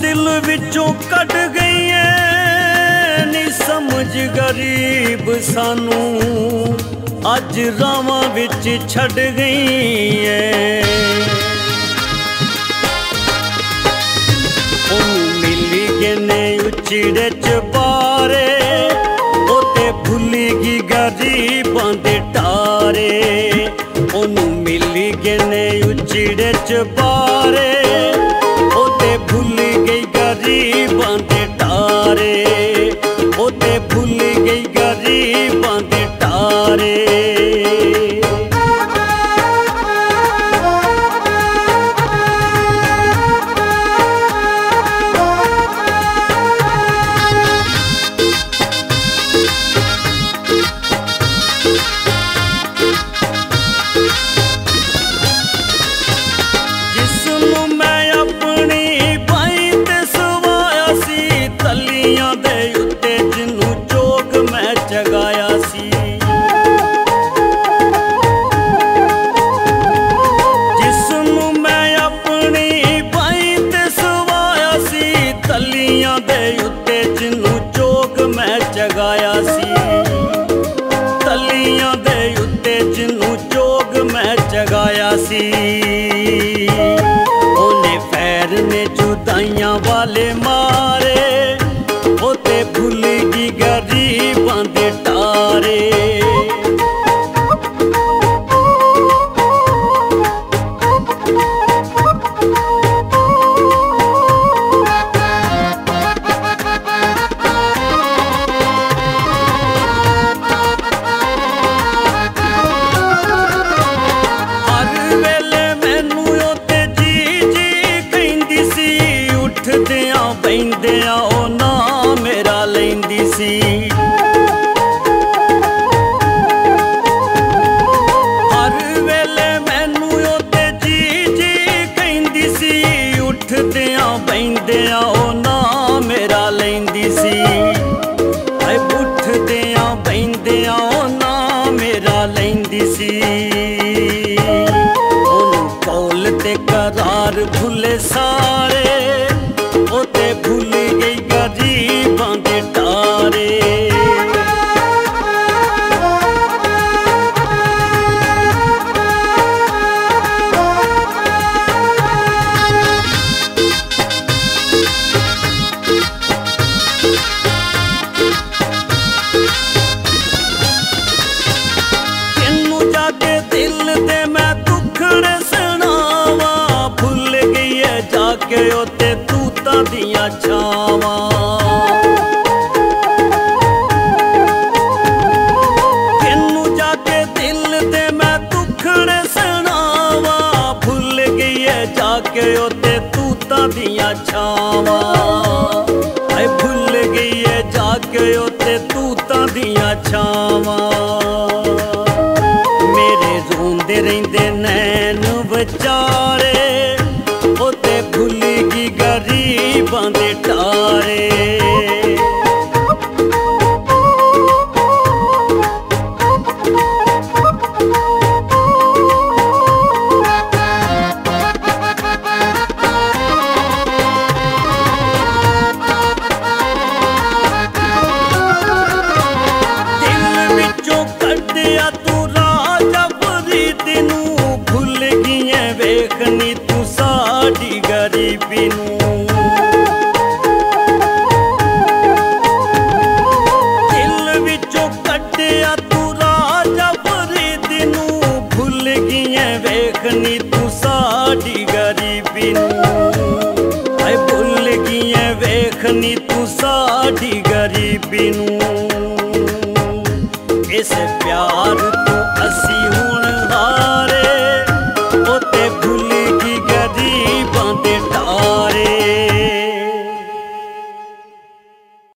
दिल विचों कट गई है नी समझ गरीब सानू अज रावां विच छड़ गई है। मिली गने उचिड़े चबारे ओते भुलेगी गरीबां दे टारे। ओनू मिली गने उचिड़े चबारे ओते भुल गई गरीबां दे टारे। ओते भुल गई गरीबां दे टारे। जगाया सी तलियां दे उत्ते जिन्नू जोग मैं जगाया सी। ओने पैर ने जुदाइयां वाले मारे ओते भुल गई गरीबां दे टारे। बहिंदियां ओ ना मेरा लैंदी सी। हर वेले मैनू ओते जी जी कहंदी सी। उठदियां बहिंदियां ओ ना मेरा लैंदी सी। उठदियां बहिंदियां ओ ना मेरा लैंदी सी। ओनू कौल ते करार भुले सारे ओते भुल गई गरीबां दे टारे। किन्नू जाके दिल दे मैं दुखड़े सुनावा भुल गई है जाके ओते दियां छावां। किन्नू जाके दिल दे मैं दुखड़े सुनावा भुल गई है जाके ओते तूतां दियां छावां। भुल गई है जाके ओते तूतां दियां छावां। मेरे रोंदे रहिंदे नैन विचारे ओते भुल गई गरीबां दे टारे। दिल विचों कड्डिया तू राजा फरीद नू भुल गई है वेखनी तू साडी गरीबी नू। दिल विचों कड्डिया तू राजा फरीद नू भुल गई है वेखनी तू साडी गरीबी नू। भुल गई है वेखनी तू साडी गरीबी नू। इस प्यार